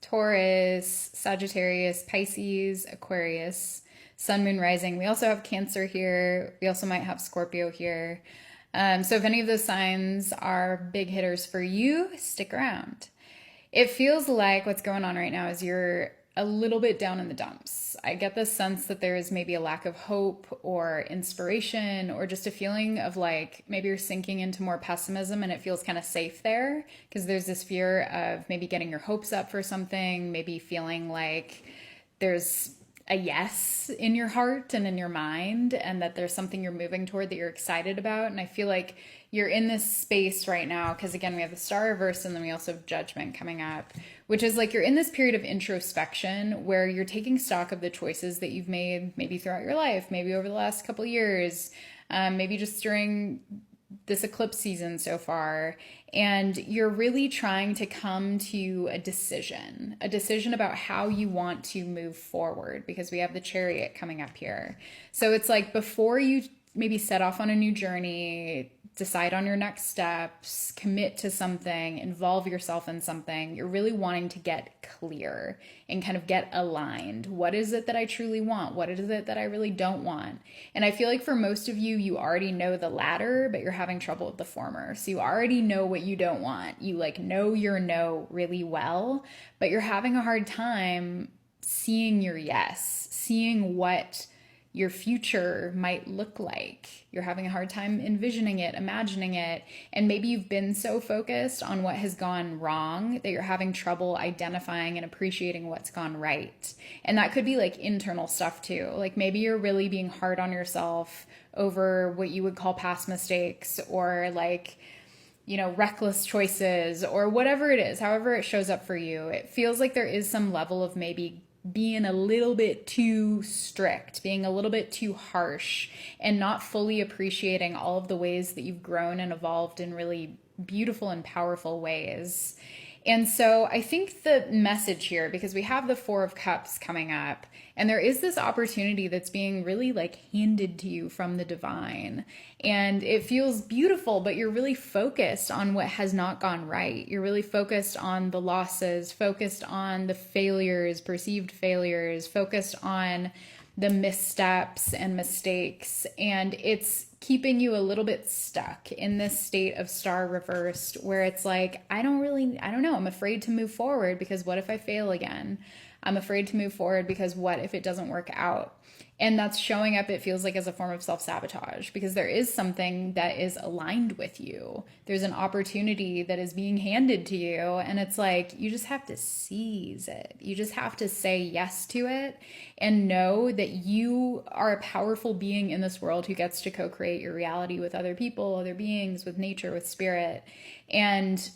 Taurus, Sagittarius, Pisces, Aquarius, Sun, Moon, Rising. We also have Cancer here. We also might have Scorpio here. So if any of those signs are big hitters for you, stick around. It feels like what's going on right now is you're a little bit down in the dumps. I get the sense that there is maybe a lack of hope or inspiration or just a feeling of like maybe you're sinking into more pessimism and it feels kind of safe there because there's this fear of maybe getting your hopes up for something, maybe feeling like there's a yes in your heart and in your mind and that there's something you're moving toward that you're excited about. And I feel like you're in this space right now because again we have the star reverse and then we also have judgment coming up, which is like you're in this period of introspection where you're taking stock of the choices that you've made maybe throughout your life, maybe over the last couple years, maybe just during this eclipse season so far, and you're really trying to come to a decision about how you want to move forward because we have the Chariot coming up here. So it's like before you maybe set off on a new journey, decide on your next steps, commit to something, involve yourself in something, you're really wanting to get clear and kind of get aligned. What is it that I truly want? What is it that I really don't want? And I feel like for most of you, you already know the latter, but you're having trouble with the former. So you already know what you don't want. You like know your no really well, but you're having a hard time seeing your yes, seeing what your future might look like. You're having a hard time envisioning it, imagining it, and maybe you've been so focused on what has gone wrong that you're having trouble identifying and appreciating what's gone right. And that could be like internal stuff too. Like maybe you're really being hard on yourself over what you would call past mistakes or like, you know, reckless choices or whatever it is, however it shows up for you. It feels like there is some level of maybe being a little bit too strict, being a little bit too harsh, and not fully appreciating all of the ways that you've grown and evolved in really beautiful and powerful ways. And so I think the message here, because we have the Four of Cups coming up, and there is this opportunity that's being really like handed to you from the divine. And it feels beautiful, but you're really focused on what has not gone right. You're really focused on the losses, focused on the failures, perceived failures, focused on the missteps and mistakes. And it's keeping you a little bit stuck in this state of star reversed where it's like, I don't know. I'm afraid to move forward because what if I fail again? I'm afraid to move forward because what if it doesn't work out? And that's showing up, it feels like, as a form of self-sabotage because there is something that is aligned with you. There's an opportunity that is being handed to you. And it's like, you just have to seize it. You just have to say yes to it and know that you are a powerful being in this world who gets to co-create your reality with other people, other beings, with nature, with spirit. And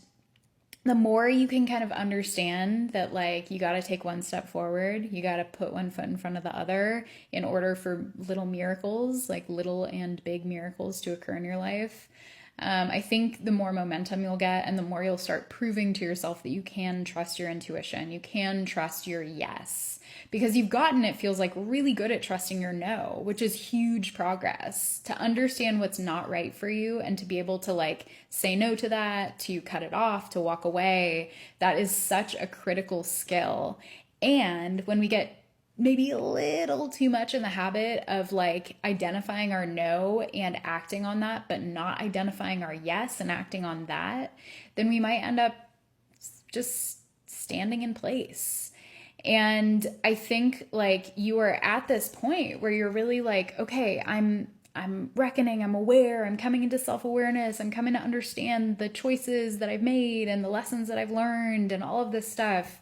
the more you can kind of understand that, like, you got to take one step forward, you got to put one foot in front of the other in order for little miracles, like little and big miracles, to occur in your life. I think the more momentum you'll get and the more you'll start proving to yourself that you can trust your intuition, you can trust your yes, because you've gotten, it feels like, really good at trusting your no, which is huge progress. To understand what's not right for you and to be able to like say no to that, to cut it off, to walk away, that is such a critical skill. And when we get maybe a little too much in the habit of like identifying our no and acting on that, but not identifying our yes and acting on that, then we might end up just standing in place. And I think like you are at this point where you're really like, okay, I'm reckoning, I'm aware, I'm coming into self-awareness, I'm coming to understand the choices that I've made and the lessons that I've learned and all of this stuff.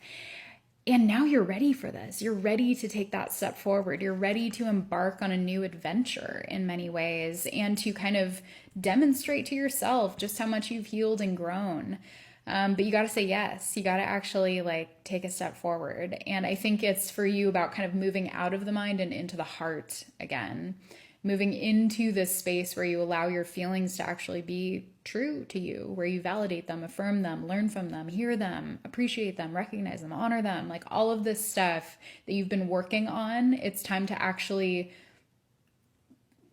And now you're ready for this. You're ready to take that step forward. You're ready to embark on a new adventure in many ways and to kind of demonstrate to yourself just how much you've healed and grown. But you got to say yes. You got to actually like take a step forward. And I think it's for you about kind of moving out of the mind and into the heart again. Moving into this space where you allow your feelings to actually be true to you, where you validate them, affirm them, learn from them, hear them, appreciate them, recognize them, honor them, like all of this stuff that you've been working on. It's time to actually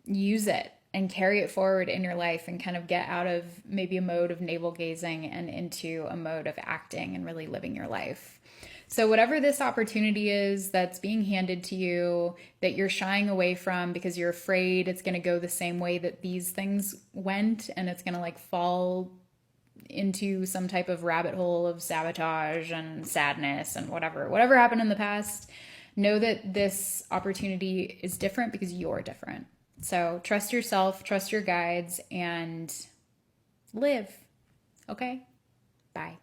use it and carry it forward in your life and kind of get out of maybe a mode of navel gazing and into a mode of acting and really living your life. So, whatever this opportunity is that's being handed to you, that you're shying away from because you're afraid it's going to go the same way that these things went, and it's going to like fall into some type of rabbit hole of sabotage and sadness and whatever happened in the past, know that this opportunity is different because you're different. So trust yourself, trust your guides, and live. Okay? Bye.